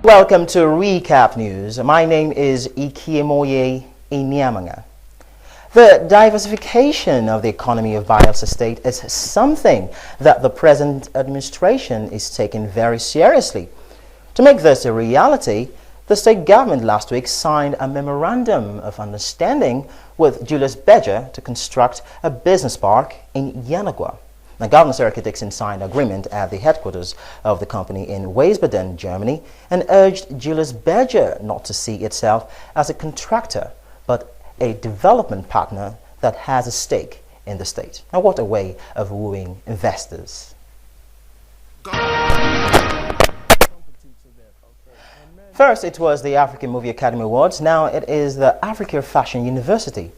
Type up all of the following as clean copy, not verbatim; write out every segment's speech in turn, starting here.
Welcome to Recap News. My name is Ikiemoye Inyamanga. The diversification of the economy of Bayelsa State is something that the present administration is taking very seriously. To make this a reality, the state government last week signed a memorandum of understanding with Julius Berger to construct a business park in Yanagwa. Now, Governor Serica Dickson signed an agreement at the headquarters of the company in Wiesbaden, Germany, and urged Julius Berger not to see itself as a contractor, but a development partner that has a stake in the state. Now, what a way of wooing investors. First, it was the African Movie Academy Awards. Now it is the Africa Fashion University,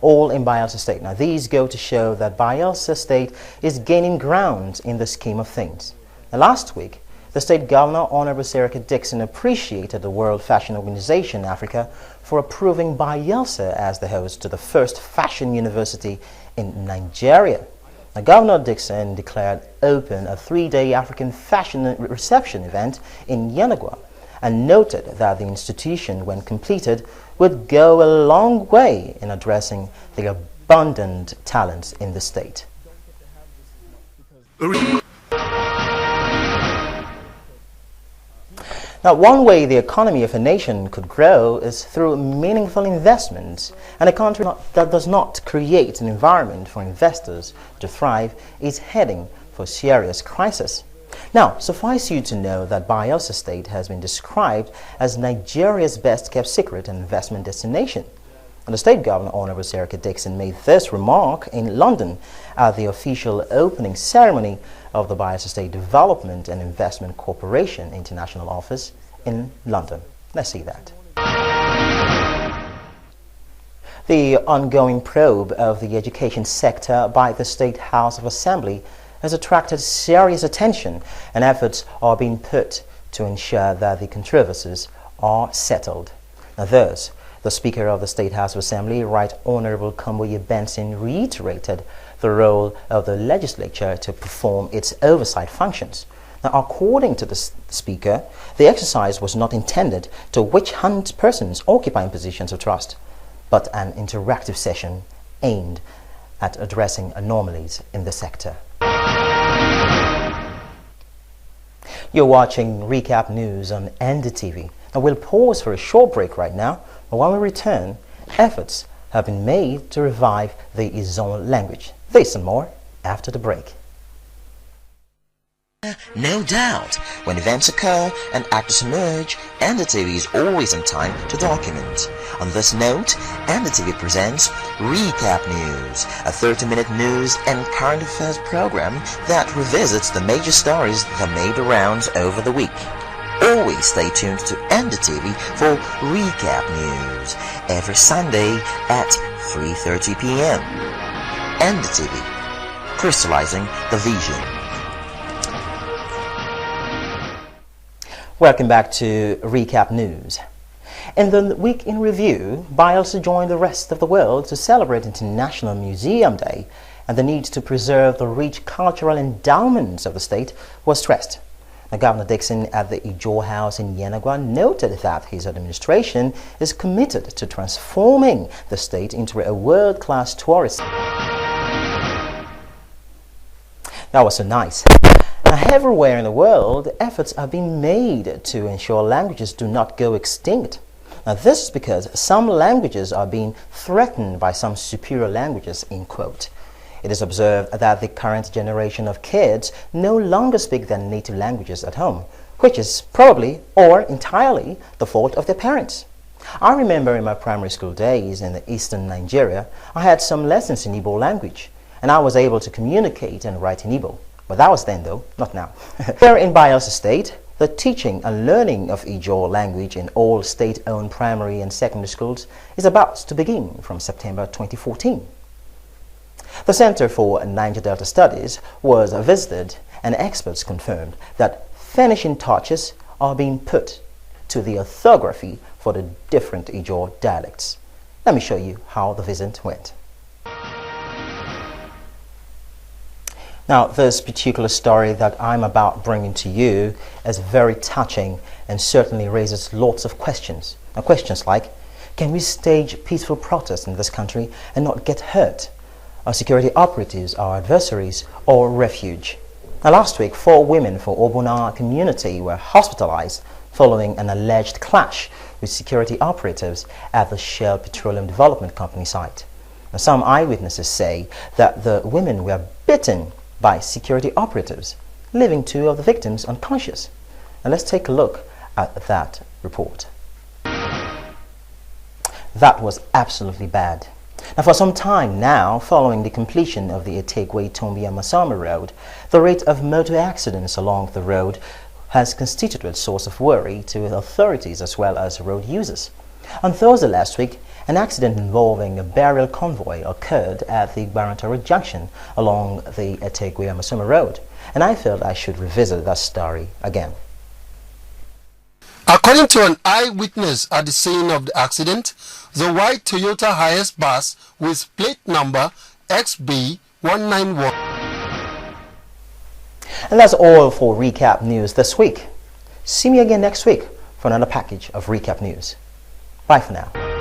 all in Bayelsa State. Now, these go to show that Bayelsa State is gaining ground in the scheme of things. Now, last week, the state governor, Honorable Serica Dickson, appreciated the World Fashion Organization Africa for approving Bayelsa as the host to the first fashion university in Nigeria. Now, Governor Dickson declared open a 3-day African fashion reception event in Yanagwa and noted that the institution, when completed, would go a long way in addressing the abundant talents in the state. Now, one way the economy of a nation could grow is through meaningful investments, and a country that does not create an environment for investors to thrive is heading for serious crisis. Now, suffice you to know that Bayelsa State has been described as Nigeria's best-kept secret and investment destination. And the state governor, Honorable Serica Dickson, made this remark in London at the official opening ceremony of the Bayelsa State Development and Investment Corporation International Office in London. Let's see that. The ongoing probe of the education sector by the State House of Assembly has attracted serious attention, and efforts are being put to ensure that the controversies are settled. Now, thus, the Speaker of the State House of Assembly, Right Honorable Kamboye Benson, reiterated the role of the legislature to perform its oversight functions. Now, according to the Speaker, the exercise was not intended to witch hunt persons occupying positions of trust, but an interactive session aimed at addressing anomalies in the sector. You're watching Recap News on NDTV. Now, we'll pause for a short break right now, but when we return, efforts have been made to revive the Izon language. This and more after the break. No doubt, when events occur and actors emerge, NDTV is always on time to document. On this note, NDTV presents Recap News, a 30-minute news and current affairs program that revisits the major stories that made the rounds over the week. Always stay tuned to NDTV for Recap News, every Sunday at 3:30 p.m. NDTV, crystallizing the vision. Welcome back to Recap News. In the week in review, Bayelsa joined the rest of the world to celebrate International Museum Day, and the need to preserve the rich cultural endowments of the state was stressed. Now, Governor Dickson at the Ijaw House in Yanagwa noted that his administration is committed to transforming the state into a world-class tourist. That was so nice. Now, everywhere in the world, efforts are being made to ensure languages do not go extinct. Now, this is because some languages are being threatened by some superior languages, in quote. It is observed that the current generation of kids no longer speak their native languages at home, which is probably or entirely the fault of their parents. I remember in my primary school days in the eastern Nigeria, I had some lessons in Igbo language, and I was able to communicate and write in Igbo. But that was then, though, not now. Here in Bayelsa State, the teaching and learning of Ijaw language in all state-owned primary and secondary schools is about to begin from September 2014. The Center for Niger Delta Studies was visited, and experts confirmed that finishing touches are being put to the orthography for the different Ijaw dialects. Let me show you how the visit went. Now, this particular story that I'm about bringing to you is very touching and certainly raises lots of questions. Now, questions like, can we stage peaceful protests in this country and not get hurt? Are security operatives our adversaries or refuge? Now, last week, 4 women from Obona community were hospitalized following an alleged clash with security operatives at the Shell Petroleum Development Company site. Now, some eyewitnesses say that the women were bitten by security operatives, leaving 2 of the victims unconscious. Now, let's take a look at that report. That was absolutely bad. Now, for some time now, following the completion of the Etegwe-Tombia-Masama road, the rate of motor accidents along the road has constituted a source of worry to authorities as well as road users. On Thursday last week, an accident involving a burial convoy occurred at the Barantara Junction along the Etegwe-Masama road, and I felt I should revisit that story again. According to an eyewitness at the scene of the accident, the white Toyota Hiace bus with plate number XB191. And that's all for Recap News this week. See me again next week for another package of Recap News. Bye for now.